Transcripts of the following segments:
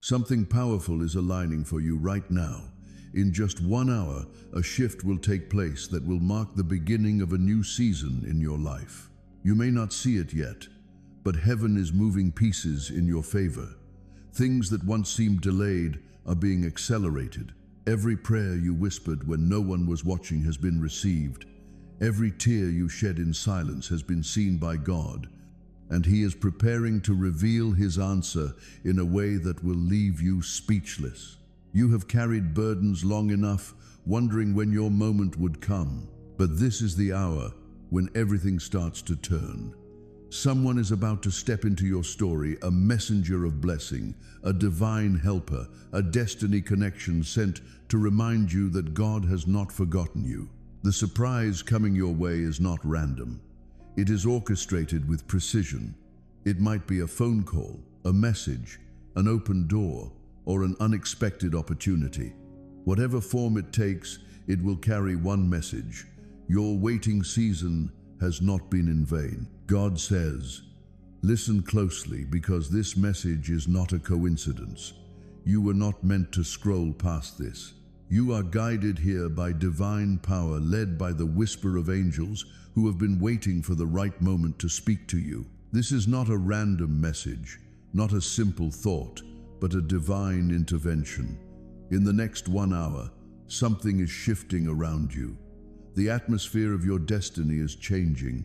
Something powerful is aligning for you right now. In just 1 hour, a shift will take place that will mark the beginning of a new season in your life. You may not see it yet, but heaven is moving pieces in your favor. Things that once seemed delayed are being accelerated. Every prayer you whispered when no one was watching has been received. Every tear you shed in silence has been seen by God, and He is preparing to reveal His answer in a way that will leave you speechless. You have carried burdens long enough, wondering when your moment would come. But this is the hour when everything starts to turn. Someone is about to step into your story, a messenger of blessing, a divine helper, a destiny connection sent to remind you that God has not forgotten you. The surprise coming your way is not random. It is orchestrated with precision. It might be a phone call, a message, an open door, or an unexpected opportunity. Whatever form it takes, it will carry one message. Your waiting season has not been in vain. God says, listen closely, because this message is not a coincidence. You were not meant to scroll past this. You are guided here by divine power, led by the whisper of angels who have been waiting for the right moment to speak to you. This is not a random message, not a simple thought, but a divine intervention. In the next 1 hour, something is shifting around you. The atmosphere of your destiny is changing.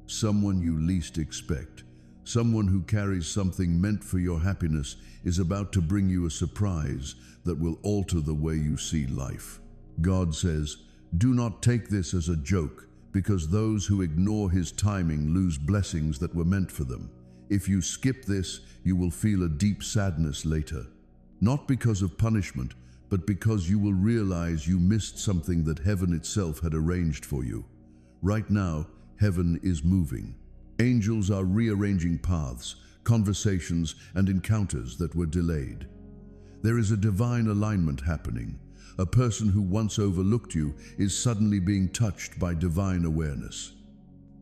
Someone you least expect, someone who carries something meant for your happiness, is about to bring you a surprise that will alter the way you see life. God says, do not take this as a joke, because those who ignore His timing lose blessings that were meant for them. If you skip this, you will feel a deep sadness later. Not because of punishment, but because you will realize you missed something that heaven itself had arranged for you. Right now, heaven is moving. Angels are rearranging paths, conversations, and encounters that were delayed. There is a divine alignment happening. A person who once overlooked you is suddenly being touched by divine awareness.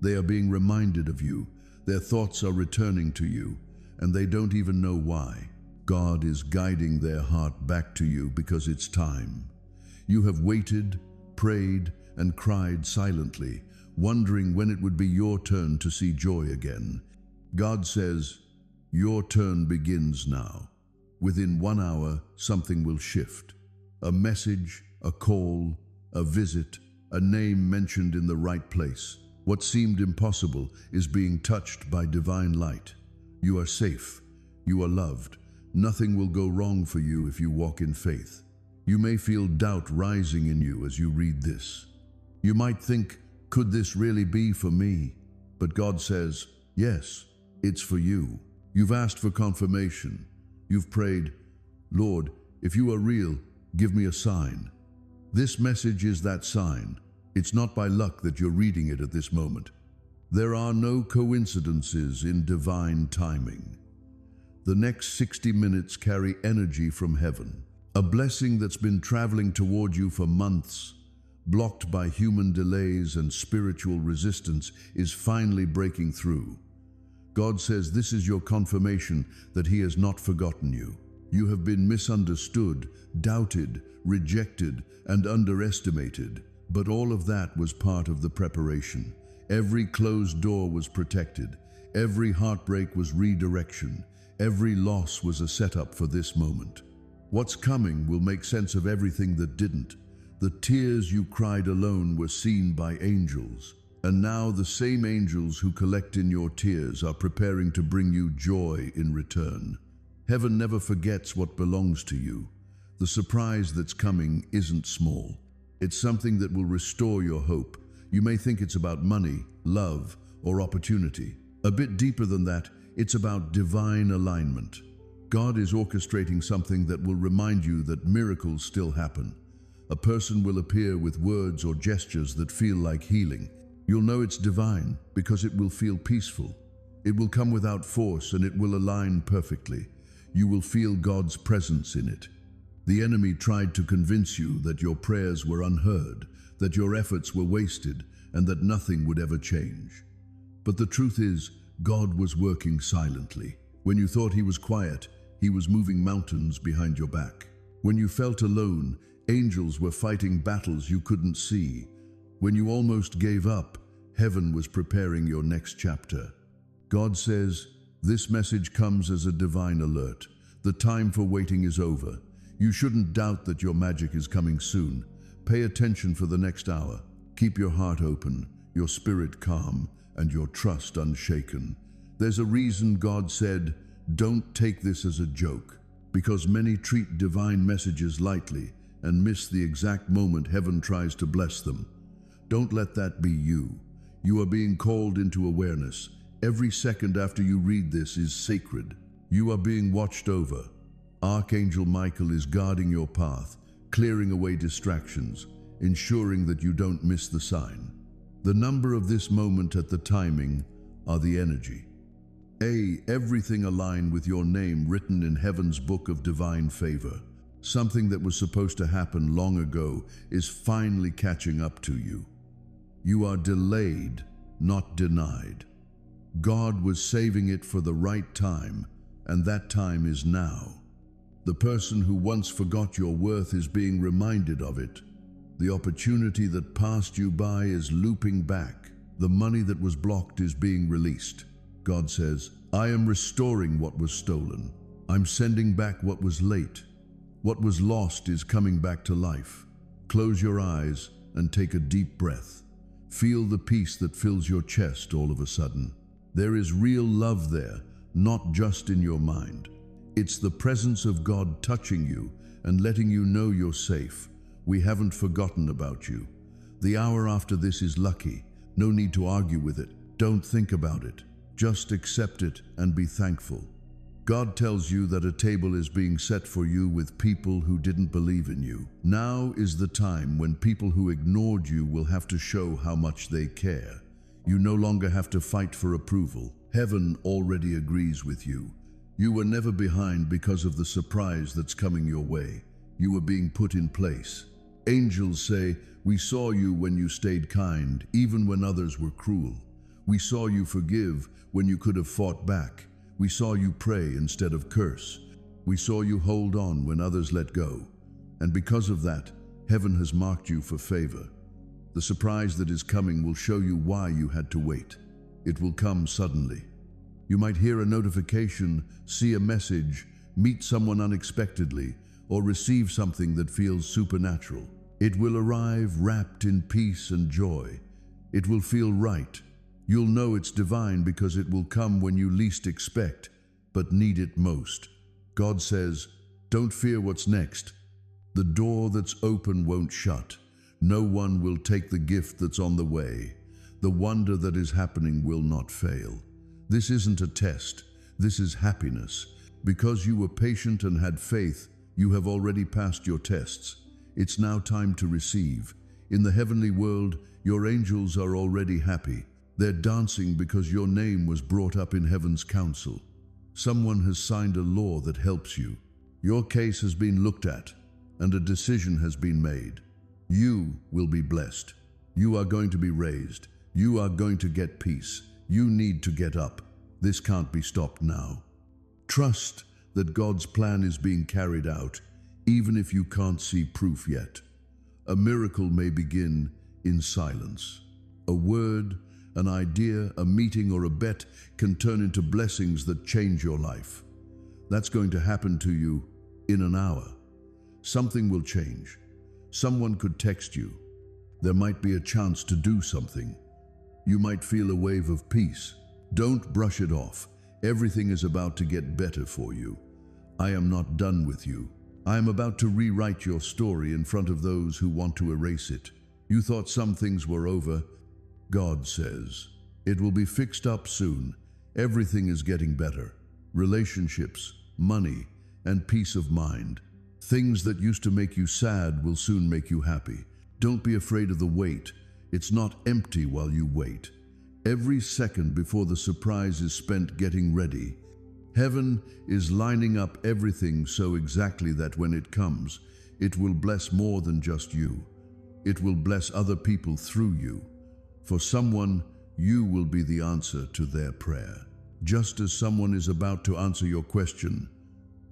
They are being reminded of you. Their thoughts are returning to you, and they don't even know why. God is guiding their heart back to you because it's time. You have waited, prayed, and cried silently, wondering when it would be your turn to see joy again. God says, your turn begins now. Within 1 hour, something will shift. A message, a call, a visit, a name mentioned in the right place. What seemed impossible is being touched by divine light. You are safe. You are loved. Nothing will go wrong for you if you walk in faith. You may feel doubt rising in you as you read this. You might think, could this really be for me? But God says, yes, it's for you. You've asked for confirmation. You've prayed, Lord, if you are real, give me a sign. This message is that sign. It's not by luck that you're reading it at this moment. There are no coincidences in divine timing. The next 60 minutes carry energy from heaven. A blessing that's been traveling toward you for months, blocked by human delays and spiritual resistance, is finally breaking through. God says this is your confirmation that He has not forgotten you. You have been misunderstood, doubted, rejected, and underestimated, but all of that was part of the preparation. Every closed door was protected. Every heartbreak was redirection. Every loss was a setup for this moment. What's coming will make sense of everything that didn't. The tears you cried alone were seen by angels. And now the same angels who collect in your tears are preparing to bring you joy in return. Heaven never forgets what belongs to you. The surprise that's coming isn't small. It's something that will restore your hope. You may think it's about money, love, or opportunity. A bit deeper than that, it's about divine alignment. God is orchestrating something that will remind you that miracles still happen. A person will appear with words or gestures that feel like healing. You'll know it's divine because it will feel peaceful. It will come without force, and it will align perfectly. You will feel God's presence in it. The enemy tried to convince you that your prayers were unheard, that your efforts were wasted, and that nothing would ever change. But the truth is, God was working silently. When you thought He was quiet, He He was moving mountains behind your back. When you felt alone, angels were fighting battles you couldn't see. When you almost gave up, heaven was preparing your next chapter. God says, this message comes as a divine alert. The time for waiting is over. You shouldn't doubt that your magic is coming soon. Pay attention for the next hour. Keep your heart open, your spirit calm, and your trust unshaken. There's a reason God said, don't take this as a joke, because many treat divine messages lightly and miss the exact moment heaven tries to bless them. Don't let that be you. You are being called into awareness. Every second after you read this is sacred. You are being watched over. Archangel Michael is guarding your path, clearing away distractions, ensuring that you don't miss the sign. The number of this moment at the timing are the energy. Everything aligned with your name written in heaven's book of divine favor. Something that was supposed to happen long ago is finally catching up to you. You are delayed, not denied. God was saving it for the right time, and that time is now. The person who once forgot your worth is being reminded of it. The opportunity that passed you by is looping back. The money that was blocked is being released. God says, I am restoring what was stolen. I'm sending back what was late. What was lost is coming back to life. Close your eyes and take a deep breath. Feel the peace that fills your chest all of a sudden. There is real love there, not just in your mind. It's the presence of God touching you and letting you know you're safe. We haven't forgotten about you. The hour after this is lucky. No need to argue with it. Don't think about it. Just accept it and be thankful. God tells you that a table is being set for you with people who didn't believe in you. Now is the time when people who ignored you will have to show how much they care. You no longer have to fight for approval. Heaven already agrees with you. You were never behind because of the surprise that's coming your way. You were being put in place. Angels say, we saw you when you stayed kind, even when others were cruel. We saw you forgive when you could have fought back. We saw you pray instead of curse. We saw you hold on when others let go. And because of that, heaven has marked you for favor. The surprise that is coming will show you why you had to wait. It will come suddenly. You might hear a notification, see a message, meet someone unexpectedly, or receive something that feels supernatural. It will arrive wrapped in peace and joy. It will feel right. You'll know it's divine because it will come when you least expect, but need it most. God says, don't fear what's next. The door that's open won't shut. No one will take the gift that's on the way. The wonder that is happening will not fail. This isn't a test. This is happiness. Because you were patient and had faith, you have already passed your tests. It's now time to receive. In the heavenly world, your angels are already happy. They're dancing because your name was brought up in heaven's council. Someone has signed a law that helps you. Your case has been looked at, and a decision has been made. You will be blessed. You are going to be raised. You are going to get peace. You need to get up. This can't be stopped now. Trust that God's plan is being carried out, even if you can't see proof yet. A miracle may begin in silence. A word, an idea, a meeting, or a bet can turn into blessings that change your life. That's going to happen to you in an hour. Something will change. Someone could text you. There might be a chance to do something. You might feel a wave of peace. Don't brush it off. Everything is about to get better for you. I am not done with you. I am about to rewrite your story in front of those who want to erase it. You thought some things were over. God says, it will be fixed up soon. Everything is getting better. Relationships, money, and peace of mind. Things that used to make you sad will soon make you happy. Don't be afraid of the wait. It's not empty while you wait. Every second before the surprise is spent getting ready. Heaven is lining up everything so exactly that when it comes, it will bless more than just you. It will bless other people through you. For someone, you will be the answer to their prayer. Just as someone is about to answer your question,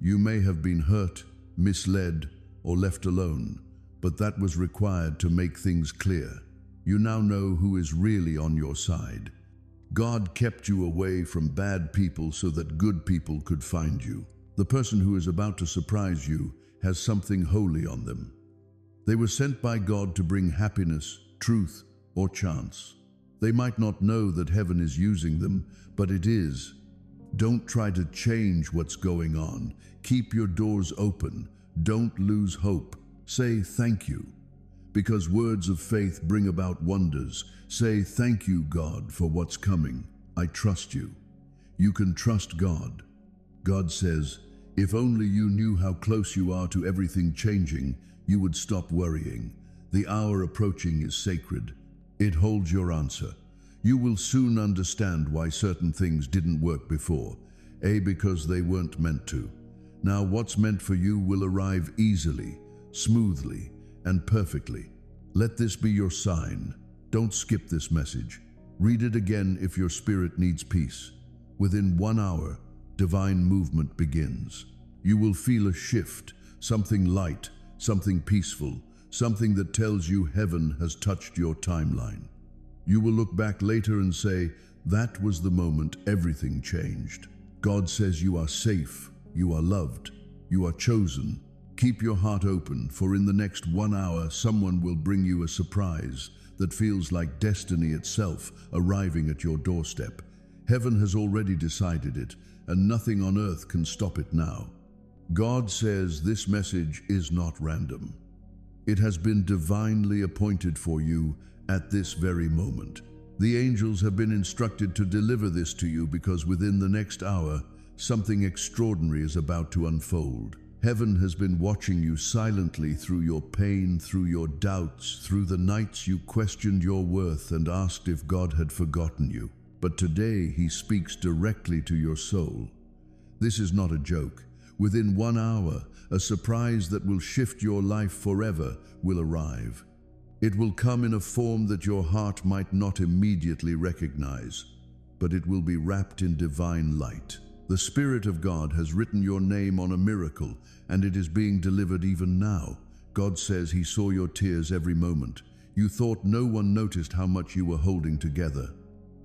You may have been hurt, misled, or left alone, but that was required to make things clear. You now know who is really on your side. God kept you away from bad people so that good people could find you. The person who is about to surprise you has something holy on them. They were sent by God to bring happiness, truth, or chance. They might not know that heaven is using them, but it is. Don't try to change what's going on. Keep your doors open. Don't lose hope. Say thank you. Because words of faith bring about wonders. Say thank you, God, for what's coming. I trust you. You can trust God. God says, if only you knew how close you are to everything changing, you would stop worrying. The hour approaching is sacred. It holds your answer. You will soon understand why certain things didn't work before. Because they weren't meant to. Now what's meant for you will arrive easily, smoothly, and perfectly. Let this be your sign. Don't skip this message. Read it again if your spirit needs peace. Within 1 hour, divine movement begins. You will feel a shift, something light, something peaceful, something that tells you heaven has touched your timeline. You will look back later and say, that was the moment everything changed. God says you are safe, you are loved, you are chosen. Keep your heart open, for in the next 1 hour, someone will bring you a surprise that feels like destiny itself arriving at your doorstep. Heaven has already decided it, and nothing on earth can stop it now. God says this message is not random. It has been divinely appointed for you at this very moment. The angels have been instructed to deliver this to you because within the next hour, something extraordinary is about to unfold. Heaven has been watching you silently through your pain, through your doubts, through the nights you questioned your worth and asked if God had forgotten you. But today He speaks directly to your soul. This is not a joke. Within 1 hour, a surprise that will shift your life forever will arrive. It will come in a form that your heart might not immediately recognize, but it will be wrapped in divine light. The Spirit of God has written your name on a miracle, and it is being delivered even now. God says He saw your tears every moment. You thought no one noticed how much you were holding together.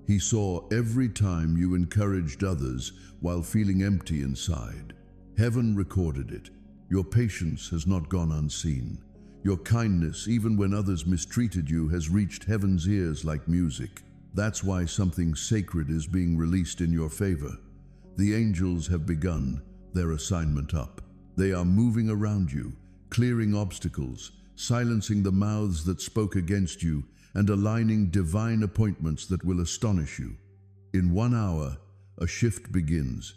He saw every time you encouraged others while feeling empty inside. Heaven recorded it. Your patience has not gone unseen. Your kindness, even when others mistreated you, has reached heaven's ears like music. That's why something sacred is being released in your favor. The angels have begun their assignment up. They are moving around you, clearing obstacles, silencing the mouths that spoke against you, and aligning divine appointments that will astonish you. In 1 hour, a shift begins.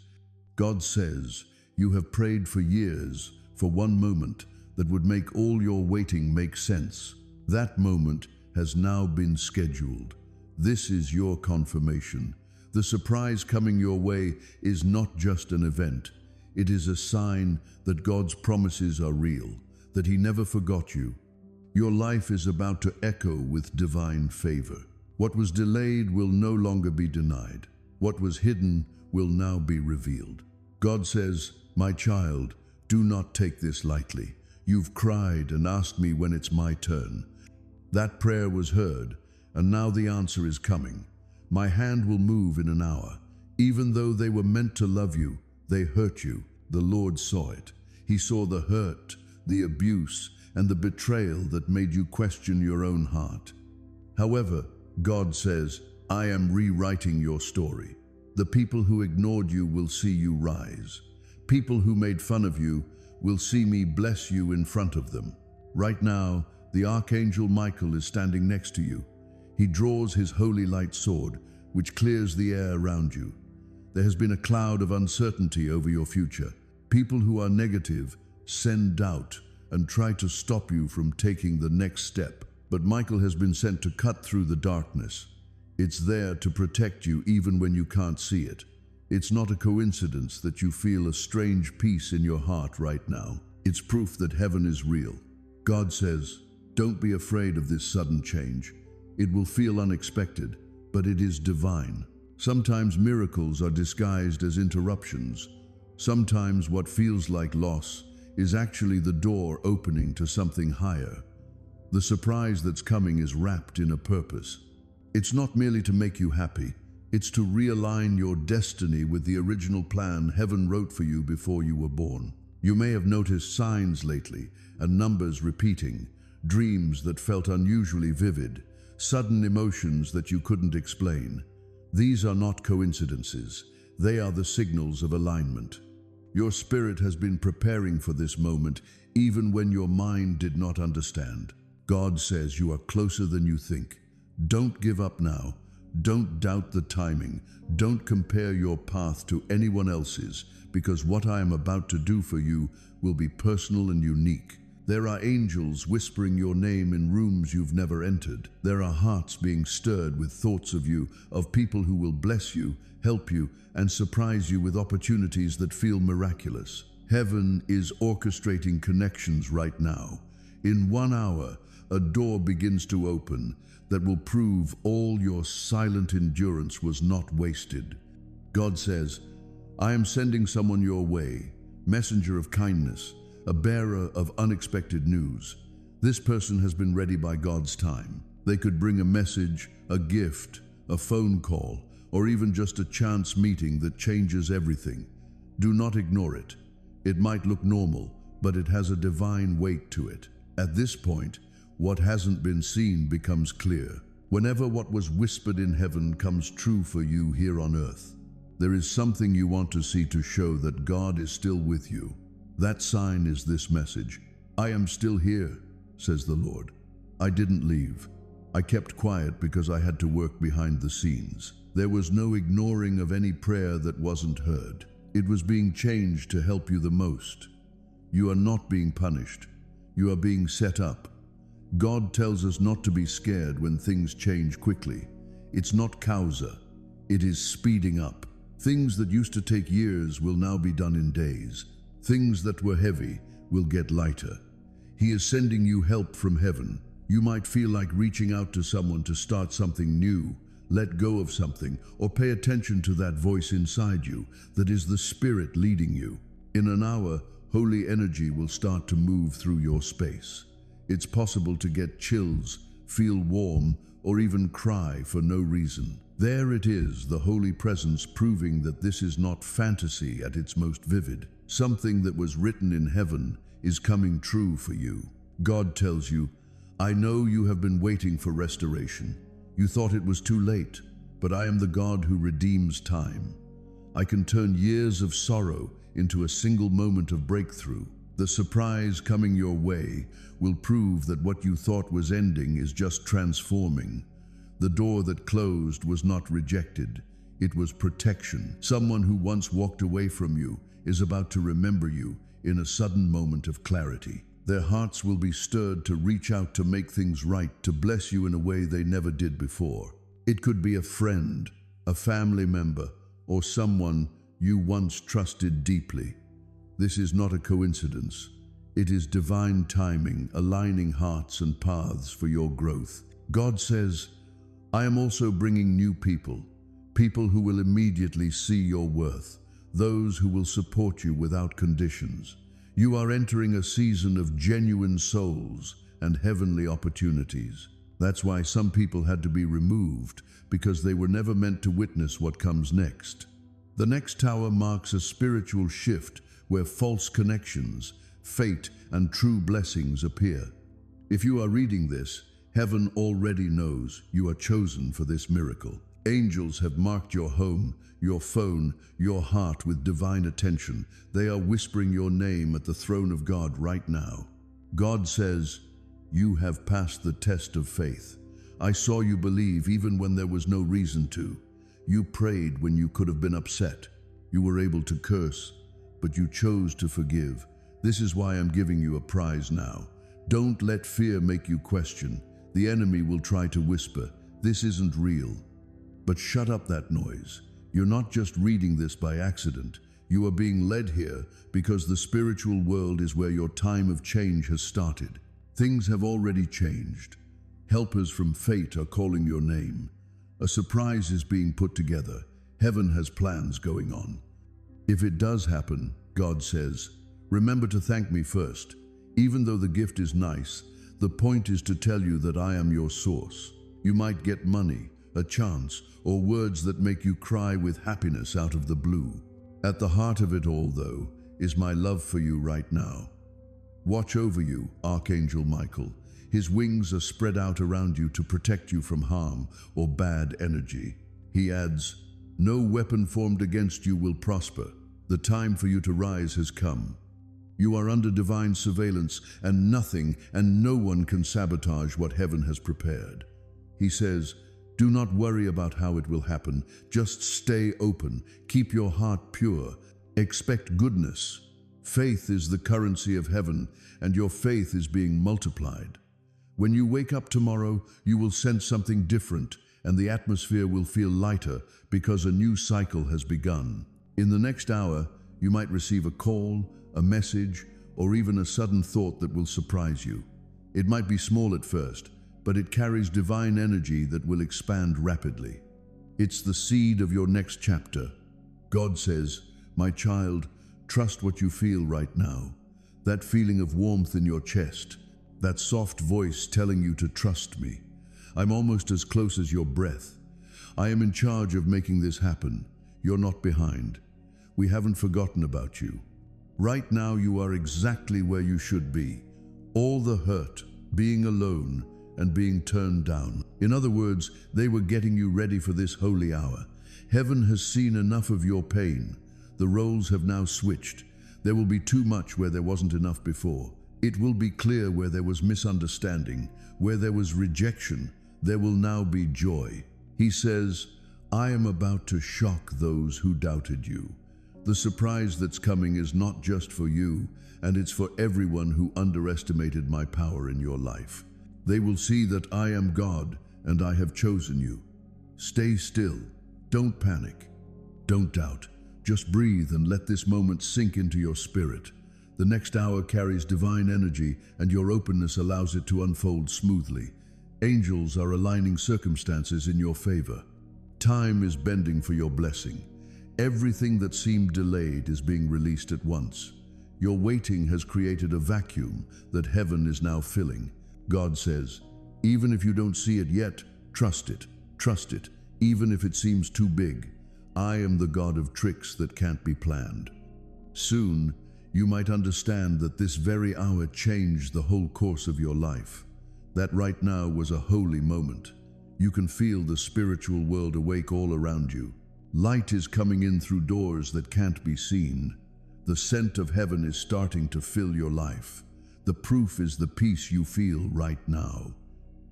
God says, you have prayed for years for one moment that would make all your waiting make sense. That moment has now been scheduled. This is your confirmation. The surprise coming your way is not just an event. It is a sign that God's promises are real, that He never forgot you. Your life is about to echo with divine favor. What was delayed will no longer be denied. What was hidden will now be revealed. God says, my child, do not take this lightly. You've cried and asked me when it's my turn. That prayer was heard, and now the answer is coming. My hand will move in an hour. Even though they were meant to love you, they hurt you. The Lord saw it. He saw the hurt, the abuse, and the betrayal that made you question your own heart. However, God says, I am rewriting your story. The people who ignored you will see you rise. People who made fun of you will see me bless you in front of them. Right now, the Archangel Michael is standing next to you. He draws his holy light sword, which clears the air around you. There has been a cloud of uncertainty over your future. People who are negative send doubt and try to stop you from taking the next step. But Michael has been sent to cut through the darkness. It's there to protect you even when you can't see it. It's not a coincidence that you feel a strange peace in your heart right now. It's proof that heaven is real. God says, don't be afraid of this sudden change. It will feel unexpected, but it is divine. Sometimes miracles are disguised as interruptions. Sometimes what feels like loss is actually the door opening to something higher. The surprise that's coming is wrapped in a purpose. It's not merely to make you happy, it's to realign your destiny with the original plan heaven wrote for you before you were born. You may have noticed signs lately and numbers repeating, dreams that felt unusually vivid, sudden emotions that you couldn't explain. These are not coincidences. They are the signals of alignment. Your spirit has been preparing for this moment even when your mind did not understand. God says you are closer than you think. Don't give up now. Don't doubt the timing. Don't compare your path to anyone else's, because what I am about to do for you will be personal and unique. There are angels whispering your name in rooms you've never entered. There are hearts being stirred with thoughts of you, of people who will bless you, help you, and surprise you with opportunities that feel miraculous. Heaven is orchestrating connections right now. In 1 hour, a door begins to open that will prove all your silent endurance was not wasted. God says, I am sending someone your way, messenger of kindness, a bearer of unexpected news. This person has been ready by God's time. They could bring a message, a gift, a phone call, or even just a chance meeting that changes everything. Do not ignore it. It might look normal, but it has a divine weight to it. At this point, what hasn't been seen becomes clear. Whenever what was whispered in heaven comes true for you here on earth, there is something you want to see to show that God is still with you. That sign is this message. I am still here, says the Lord. I didn't leave. I kept quiet because I had to work behind the scenes. There was no ignoring of any prayer that wasn't heard. It was being changed to help you the most. You are not being punished. You are being set up. God tells us not to be scared when things change quickly. It's not causa. It is speeding up. Things that used to take years will now be done in days. Things that were heavy will get lighter. He is sending you help from heaven. You might feel like reaching out to someone to start something new, let go of something, or pay attention to that voice inside you that is the Spirit leading you. In an hour, holy energy will start to move through your space. It's possible to get chills, feel warm, or even cry for no reason. There it is, the holy presence proving that this is not fantasy at its most vivid. Something that was written in heaven is coming true for you. God tells you, I know you have been waiting for restoration. You thought it was too late, but I am the God who redeems time. I can turn years of sorrow into a single moment of breakthrough. The surprise coming your way will prove that what you thought was ending is just transforming. The door that closed was not rejected. It was protection. Someone who once walked away from you is about to remember you in a sudden moment of clarity. Their hearts will be stirred to reach out to make things right, to bless you in a way they never did before. It could be a friend, a family member, or someone you once trusted deeply. This is not a coincidence. It is divine timing, aligning hearts and paths for your growth. God says, I am also bringing new people, people who will immediately see your worth, those who will support you without conditions. You are entering a season of genuine souls and heavenly opportunities. That's why some people had to be removed, because they were never meant to witness what comes next. The next tower marks a spiritual shift where false connections, fate, and true blessings appear. If you are reading this, heaven already knows you are chosen for this miracle. Angels have marked your home, your phone, your heart with divine attention. They are whispering your name at the throne of God right now. God says, you have passed the test of faith. I saw you believe even when there was no reason to. You prayed when you could have been upset. You were able to curse, but you chose to forgive. This is why I'm giving you a prize now. Don't let fear make you question. The enemy will try to whisper, this isn't real. But shut up that noise. You're not just reading this by accident. You are being led here because the spiritual world is where your time of change has started. Things have already changed. Helpers from fate are calling your name. A surprise is being put together. Heaven has plans going on. If it does happen, God says, remember to thank me first. Even though the gift is nice, the point is to tell you that I am your source. You might get money, a chance, or words that make you cry with happiness out of the blue. At the heart of it all, though, is my love for you right now. Watch over you, Archangel Michael. His wings are spread out around you to protect you from harm or bad energy. He adds, no weapon formed against you will prosper. The time for you to rise has come. You are under divine surveillance, and nothing and no one can sabotage what heaven has prepared. He says, do not worry about how it will happen. Just stay open. Keep your heart pure. Expect goodness. Faith is the currency of heaven, and your faith is being multiplied. When you wake up tomorrow, you will sense something different, and the atmosphere will feel lighter because a new cycle has begun. In the next hour, you might receive a call, a message, or even a sudden thought that will surprise you. It might be small at first, but it carries divine energy that will expand rapidly. It's the seed of your next chapter. God says, my child, trust what you feel right now. That feeling of warmth in your chest, that soft voice telling you to trust me. I'm almost as close as your breath. I am in charge of making this happen. You're not behind. We haven't forgotten about you. Right now you are exactly where you should be. All the hurt, being alone, and being turned down. In other words, they were getting you ready for this holy hour. Heaven has seen enough of your pain. The roles have now switched. There will be too much where there wasn't enough before. It will be clear where there was misunderstanding, where there was rejection. There will now be joy. He says, I am about to shock those who doubted you. The surprise that's coming is not just for you, and it's for everyone who underestimated my power in your life. They will see that I am God, and I have chosen you. Stay still. Don't panic. Don't doubt. Just breathe and let this moment sink into your spirit. The next hour carries divine energy, and your openness allows it to unfold smoothly. Angels are aligning circumstances in your favor. Time is bending for your blessing. Everything that seemed delayed is being released at once. Your waiting has created a vacuum that heaven is now filling. God says, even if you don't see it yet, trust it. Trust it, even if it seems too big. I am the God of tricks that can't be planned. Soon, you might understand that this very hour changed the whole course of your life. That right now was a holy moment. You can feel the spiritual world awake all around you. Light is coming in through doors that can't be seen. The scent of heaven is starting to fill your life. The proof is the peace you feel right now.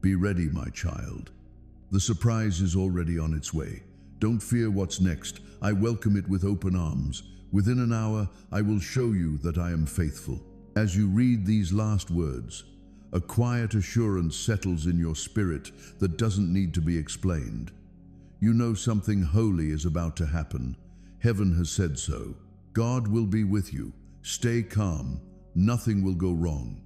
Be ready, my child. The surprise is already on its way. Don't fear what's next. I welcome it with open arms. Within an hour, I will show you that I am faithful. As you read these last words, a quiet assurance settles in your spirit that doesn't need to be explained. You know something holy is about to happen. Heaven has said so. God will be with you. Stay calm. Nothing will go wrong.